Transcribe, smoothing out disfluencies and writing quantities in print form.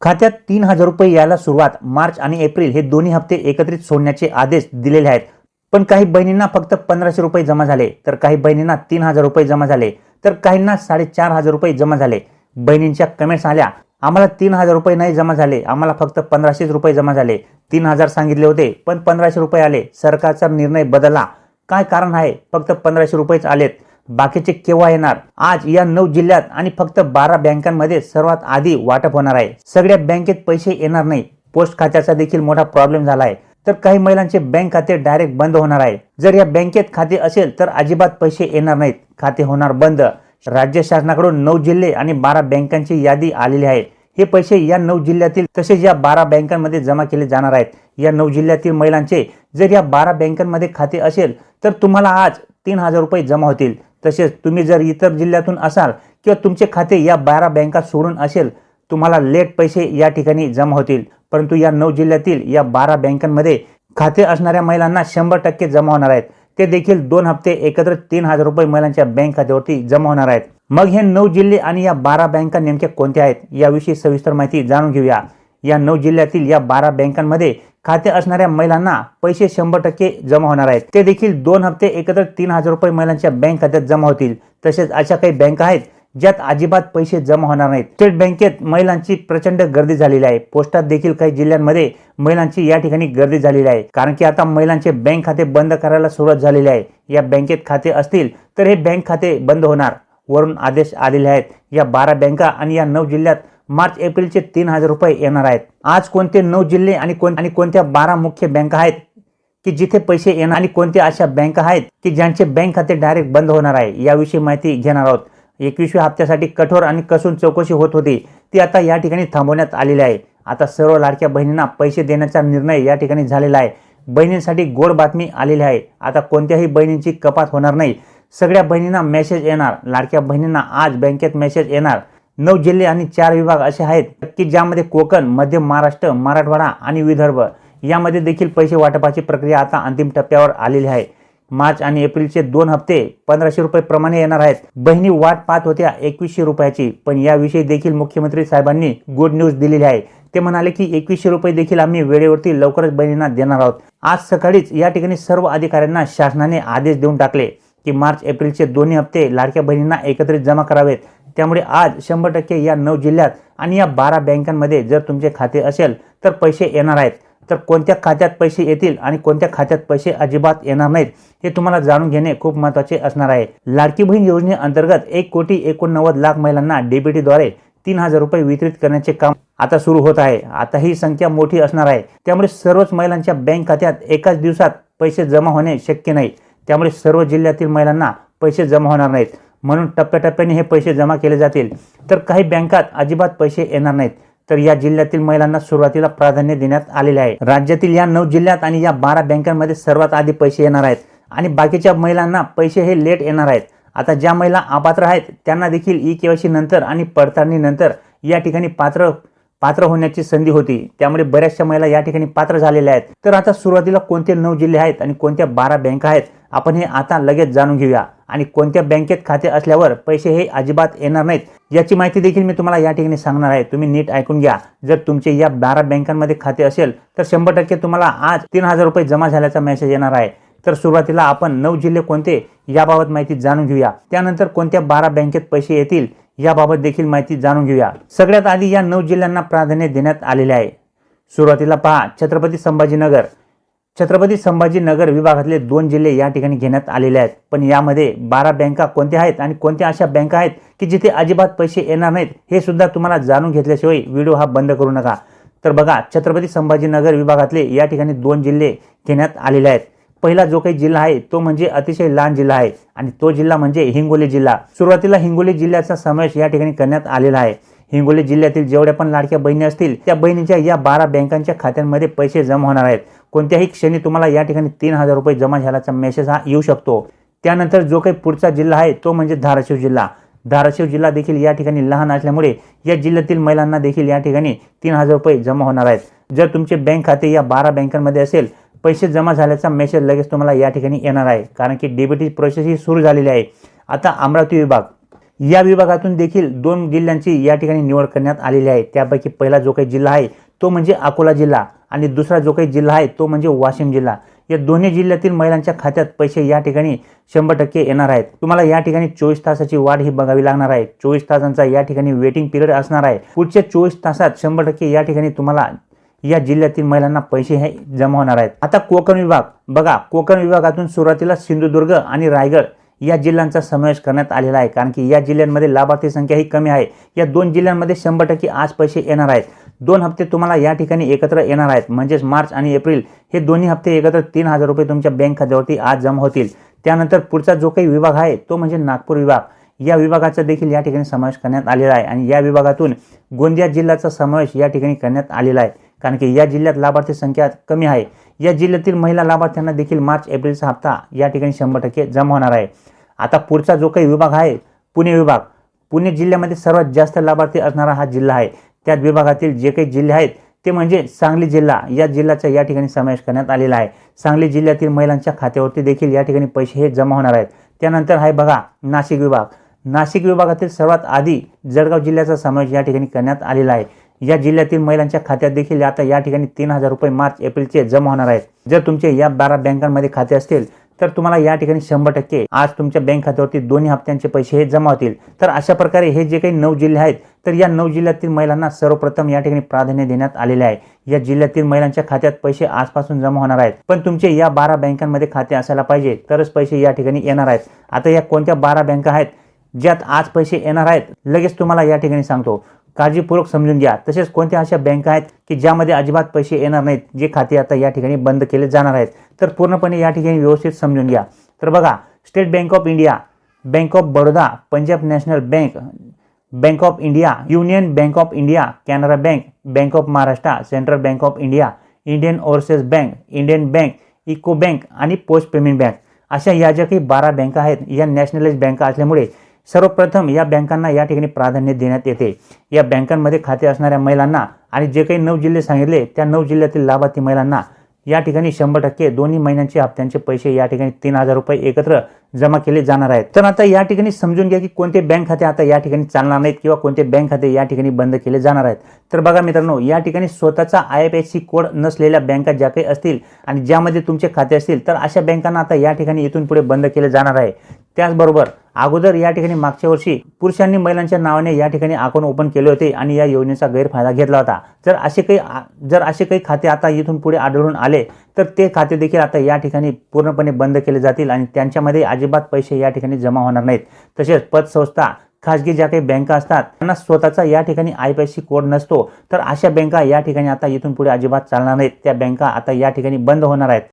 खात्यात 3,000 रुपये यायला सुरुवात. मार्च आणि एप्रिल हे दोन्ही हप्ते एकत्रित सोडण्याचे आदेश दिलेले आहेत. पण काही बहिणींना फक्त 1,500 रुपये जमा झाले, तर काही बहिणींना 3,000 रुपये जमा झाले, तर काहींना 4,500 रुपये जमा झाले. बहिणींच्या कमेंट्स आल्या, आम्हाला 3,000 रुपये नाही जमा झाले, आम्हाला फक्त 1,500 रुपये जमा झाले. 3,000 सांगितले होते पण 1,500 रुपये आले. सरकारचा निर्णय बदलला. काय कारण आहे? फक्त 1,500 रुपयेच आलेत. बाकीचे केव्हा येणार? आज या 9 जिल्ह्यात आणि फक्त 12 बँकांमध्ये सर्वात आधी वाटप होणार आहे. सगळ्या बँकेत पैसे येणार नाही. पोस्ट खात्याचा देखील मोठा प्रॉब्लेम झाला आहे. तर काही महिलांचे बँक खाते डायरेक्ट बंद होणार आहे. जर या बँकेत खाते असेल तर अजिबात पैसे येणार नाहीत. खाते होणार बंद. राज्य शासनाकडून 9 जिल्हे आणि 12 बँकांची यादी आलेली आहे. हे पैसे या 9 जिल्ह्यातील तसेच या 12 बँकांमध्ये जमा केले जाणार आहेत. या 9 जिल्ह्यातील महिलांचे जर या 12 बँकांमध्ये खाते असेल तर तुम्हाला आज 3,000 रुपये जमा होतील. तसेच तुम्ही जर इतर जिल्ह्यातून असाल किंवा तुमचे खाते या 12 बँका सोडून असेल, तुम्हाला लेट पैसे या ठिकाणी जमा होतील. परंतु या 9 जिल्ह्यातील या 12 बँकांमध्ये खाते असणाऱ्या महिलांना 100% जमा होणार आहेत. ते देखील 2 हप्ते एकत्र 3,000 रुपये महिलांच्या बँक खात्यावरती जमा होणार आहेत. मग हे 9 जिल्हे आणि या 12 बँका नेमक्या कोणत्या आहेत याविषयी सविस्तर माहिती जाणून घेऊया. या 9 जिल्ह्यातील या 12 बँकांमध्ये खाते असणाऱ्या महिलांना पैसे 100% जमा होणार आहेत. ते देखील 2 हप्ते एकत्र 3,000 रुपये महिलांच्या बँक खात्यात जमा होतील. तसेच अशा काही बँका आहेत ज्यात अजिबात पैसे जमा होणार नाहीत. स्टेट बँकेत महिलांची प्रचंड गर्दी झालेली आहे. पोस्टात देखील काही जिल्ह्यांमध्ये महिलांची या ठिकाणी गर्दी झालेली आहे. कारण की आता महिलांचे बँक खाते बंद करायला सुरुवात झालेली आहे. या बँकेत खाते असतील तर हे बँक खाते बंद होणार. वरून आदेश आलेले आहेत. या 12 बँका आणि या 9 जिल्ह्यात मार्च एप्रिलचे 3,000 रुपये येणार आहेत. आज कोणते 9 जिल्हे आणि कोणत्या 12 मुख्य बँका आहेत की जिथे पैसे येणार आणि कोणत्या अशा बँका आहेत की ज्यांचे बँक खाते डायरेक्ट बंद होणार आहे याविषयी माहिती घेणार आहोत. 21व्या हप्त्यासाठी कठोर आणि कसून चौकशी होत होती, ती आता या ठिकाणी थांबवण्यात आलेली आहे. आता सर्व लाडक्या बहिणींना पैसे देण्याचा निर्णय या ठिकाणी झालेला आहे. बहिणींसाठी गोड बातमी आलेली आहे. आता कोणत्याही बहिणींची कपात होणार नाही. सगळ्या बहिणींना मेसेज येणार. लाडक्या बहिणींना आज बँकेत मेसेज येणार. 9 जिल्हे आणि 4 विभाग असे आहेत की ज्यामध्ये कोकण, मध्य महाराष्ट्र, मराठवाडा आणि विदर्भ यामध्ये देखील पैसे वाटपाची प्रक्रिया आता अंतिम टप्प्यावर आलेली आहे. मार्च आणि एप्रिलचे 2 हप्ते 1,500 रुपये प्रमाणे येणार आहेत. बहिणी वाट पाहत होत्या 2,100 रुपयाची, पण याविषयी देखील मुख्यमंत्री साहेबांनी गुड न्यूज दिलेली आहे. ते म्हणाले की 2,100 रुपये देखील आम्ही वेळेवरती लवकरच बहिणींना देणार आहोत. आज सकाळीच या ठिकाणी सर्व अधिकाऱ्यांना शासनाने आदेश देऊन टाकले की मार्च एप्रिलचे दोन्ही हप्ते लाडक्या बहिणींना एकत्रित जमा करावेत. त्यामुळे आज 100% या 9 जिल्ह्यात आणि या 12 बँकांमध्ये जर तुमचे खाते असेल तर पैसे येणार आहेत. तर कोणत्या खात्यात पैसे येतील आणि कोणत्या खात्यात पैसे अजिबात येणार नाहीत हे तुम्हाला जाणून घेणे खूप महत्त्वाचे असणार आहे. लाडकी बहीण योजनेअंतर्गत 1,89,00,000 महिलांना डीबीटीद्वारे 3,000 रुपये वितरित करण्याचे काम आता सुरू होत आहे. आता ही संख्या मोठी असणार आहे. त्यामुळे सर्वच महिलांच्या बँक खात्यात एकाच दिवसात पैसे जमा होणे शक्य नाही. त्यामुळे सर्व जिल्ह्यातील महिलांना पैसे जमा होणार नाहीत. म्हणून टप्प्याटप्प्याने हे पैसे जमा केले जातील. तर काही बँकात अजिबात पैसे येणार नाहीत. तर या जिल्ह्यातील महिलांना सुरुवातीला प्राधान्य देण्यात आलेले आहे. राज्यातील या 9 जिल्ह्यात आणि या 12 बँकांमध्ये सर्वात आधी पैसे येणार आहेत आणि बाकीच्या महिलांना पैसे हे लेट येणार आहेत. आता ज्या महिला अपात्र आहेत त्यांना देखील ई-केवायसी नंतर आणि पडताळणी नंतर या ठिकाणी पात्र होण्याची संधी होती. त्यामुळे बऱ्याचशा महिला या ठिकाणी पात्र झालेल्या आहेत. तर आता सुरुवातीला कोणते 9 जिल्हे आहेत आणि कोणत्या 12 बँका आहेत आपण हे आता लगेच जाणून घेऊया. आणि कोणत्या बँकेत खाते असल्यावर पैसे हे अजिबात येणार नाहीत याची माहिती देखील मी तुम्हाला या ठिकाणी सांगणार आहे. तुम्ही नीट ऐकून घ्या. जर तुमचे या 12 बँकांमध्ये खाते असेल तर 100% तुम्हाला आज 3,000 रुपये जमा झाल्याचा मेसेज येणार आहे. तर सुरुवातीला आपण 9 जिल्हे कोणते याबाबत माहिती जाणून घेऊया. त्यानंतर कोणत्या 12 बँकेत पैसे येतील याबाबत देखील माहिती जाणून घेऊया. सगळ्यात आधी या 9 जिल्ह्यांना प्राधान्य देण्यात आलेले आहे. सुरुवातीला पहा छत्रपती संभाजीनगर. छत्रपती संभाजीनगर विभागातले 2 जिल्हे या ठिकाणी घेण्यात आलेले आहेत. पण यामध्ये 12 बँका कोणत्या आहेत आणि कोणत्या अशा बँका आहेत की जिथे अजिबात पैसे येणार नाहीत हे सुद्धा तुम्हाला जाणून घेतल्याशिवाय व्हिडिओ हा बंद करू नका. तर बघा छत्रपती संभाजीनगर विभागातले या ठिकाणी 2 जिल्हे घेण्यात आलेले आहेत. पहिला जो काही जिल्हा आहे तो म्हणजे अतिशय लहान जिल्हा आहे आणि तो जिल्हा म्हणजे हिंगोली जिल्हा. सुरुवातीला हिंगोली जिल्ह्याचा समावेश या ठिकाणी करण्यात आलेला आहे. हिंगोली जिल्ह्यातील जेवढ्या पण लाडक्या बहिणी असतील त्या बहिणींच्या या 12 बँकांच्या खात्यांमध्ये पैसे जमा होणार आहेत. कोणत्याही क्षणी तुम्हाला या ठिकाणी 3,000 रुपये जमा झाल्याचा मेसेज हा येऊ शकतो. त्यानंतर जो काही पुढचा जिल्हा आहे तो म्हणजे धाराशिव जिल्हा. धाराशिव जिल्हा देखील या ठिकाणी लहान असल्यामुळे या जिल्ह्यातील महिलांना देखील या ठिकाणी 3,000 रुपये जमा होणार आहेत. जर तुमचे बँक खाते या 12 बँकांमध्ये असेल पैसे जमा झाल्याचा मेसेज लगेच तुम्हाला या ठिकाणी येणार आहे. कारण की डीबीटी प्रोसेस ही सुरू झालेली आहे. आता अमरावती विभाग या विभागातून देखील 2 जिल्ह्यांची या ठिकाणी निवड करण्यात आलेली आहे। त्यापैकी पहिला जो काही जिल्हा आहे तो म्हणजे अकोला जिल्हा आणि दुसरा जो काही जिल्हा आहे तो म्हणजे वाशिम जिल्हा। या दोन्ही जिल्ह्यातील महिलांच्या खात्यात पैसे या ठिकाणी 100% येणार आहेत। तुम्हाला या ठिकाणी 24 तासाची वाट ही बघावी लागणार आहे। 24 तासांचा या ठिकाणी वेटिंग पिरियड असणार आहे। पुढच्या 24 तासात 100% या ठिकाणी तुम्हाला या जिल्ह्यातील महिलांना पैसे हे जमा होणार आहेत। आता कोकण विभाग बघा, कोकण विभागातून सुरुवातीला सिंधुदुर्ग आणि रायगड या जिल्ह्यांचा समावेश करण्यात आलेला आहे, कारण की या जिल्ह्यांमध्ये लाभार्थी संख्या ही कमी आहे। या 2 जिल्ह्यांमध्ये 100% आज पैसे येणार आहेत। 2 हप्ते तुम्हाला या ठिकाणी एकत्र येणार आहेत, म्हणजेच मार्च आणि एप्रिल हे दोन्ही हप्ते एकत्र 3000 रुपये तुमच्या बँक खात्यावरती आज जमा होतील। त्यानंतर पुढचा जो काही विभाग आहे तो म्हणजे नागपूर विभाग। या विभागाचा देखील या ठिकाणी समावेश करण्यात आलेला आहे आणि या विभागातून गोंदिया जिल्ह्याचा समावेश या ठिकाणी करण्यात आलेला आहे, कारण की या जिल्ह्यात लाभार्थी संख्या कमी आहे। या जिल्ह्यातील महिला लाभार्थ्यांना देखील मार्च एप्रिलचा हप्ता या ठिकाणी 100% जमा होणार आहे। आता पुढचा जो काही विभाग आहे पुणे विभाग, पुणे जिल्ह्यामध्ये सर्वात जास्त लाभार्थी असणारा हा जिल्हा आहे। त्या विभागातील जे काही जिल्हे आहेत ते म्हणजे सांगली जिल्हा, या जिल्ह्याचा या ठिकाणी समावेश करण्यात आलेला आहे। सांगली जिल्ह्यातील महिलांच्या खात्यावरती देखील या ठिकाणी पैसे हे जमा होणार आहेत। त्यानंतर आहे बघा नाशिक विभाग। नाशिक विभागातील सर्वात आधी जळगाव जिल्ह्याचा समावेश या ठिकाणी करण्यात आलेला आहे। या जिल्ह्यातील महिलांच्या खात्यात देखील आता या ठिकाणी 3000 रुपये मार्च एप्रिलचे जमा होणार आहेत। जर तुमचे या 12 बँकांमध्ये खाते असतील तर तुम्हाला या ठिकाणी 100% आज तुमच्या बँक खात्यावरती दोन्ही हप्त्यांचे पैसे हे जमा होतील। तर अशा प्रकारे हे जे काही 9 जिल्हे आहेत तर या 9 जिल्ह्यातील महिलांना सर्वप्रथम या ठिकाणी प्राधान्य देण्यात आलेले आहे। या जिल्ह्यातील महिलांच्या खात्यात पैसे आजपासून जमा होणार आहेत, पण तुमचे या 12 बँकांमध्ये खाते असायला पाहिजे तरच पैसे या ठिकाणी येणार आहेत। आता या कोणत्या 12 बँका आहेत ज्यात आज पैसे येणार आहेत लगेच तुम्हाला या ठिकाणी सांगतो, काळजीपूर्वक समजून घ्या। तसेच कोणत्या अशा बँका आहेत की ज्यामध्ये अजिबात पैसे येणार नाहीत, जे खाते आता या ठिकाणी बंद केले जाणार आहेत, तर पूर्णपणे या ठिकाणी व्यवस्थित समजून घ्या। तर बघा, state bank of India, bank of Baroda, Punjab national bank, bank of India, union bank of India, Canara bank, bank of Maharashtra, central bank of India, Indian overseas bank, Indian bank, eco bank आणि पोस्ट पेमेंट बँक, अशा या ज्या काही 12 बँका आहेत या nationalise बँका असल्यामुळे सर्वप्रथम या बँकांना या ठिकाणी प्राधान्य देण्यात येते। या बँकांमध्ये खाते असणाऱ्या महिलांना आणि जे काही 9 जिल्हे सांगितले त्या 9 जिल्ह्यातील लाभार्थी महिलांना या ठिकाणी 100% दोन्ही महिन्यांचे हप्त्यांचे पैसे या ठिकाणी 3000 रुपये एकत्र जमा केले जाणार आहेत। तर आता या ठिकाणी समजून घ्या की कोणते बँक खाते आता या ठिकाणी चालणार नाहीत किंवा कोणते बँक खाते या ठिकाणी बंद केले जाणार आहेत। तर बघा मित्रांनो, या ठिकाणी स्वतःचा IFSC कोड नसलेल्या बँका ज्या काही असतील आणि ज्यामध्ये तुमचे खाते असतील तर अशा बँकांना आता या ठिकाणी इथून पुढे बंद केले जाणार आहे। त्याचबरोबर अगोदर या ठिकाणी मागच्या वर्षी पुरुषांनी महिलांच्या नावाने या ठिकाणी अकाउंट ओपन केले होते आणि या योजनेचा गैरफायदा घेतला होता। जर असे काही खाते आता इथून पुढे आढळून आले तर ते खाते देखील आता या ठिकाणी पूर्णपणे बंद केले जातील आणि त्यांच्यामध्ये अजिबात पैसे या ठिकाणी जमा होणार नाहीत। तसेच पतसंस्था, खाजगी ज्या काही बँका असतात त्यांना स्वतःचा या ठिकाणी IFSC कोड नसतो, तर अशा बँका या ठिकाणी आता इथून पुढे अजिबात चालणार नाहीत। त्या बँका आता या ठिकाणी बंद होणार आहेत।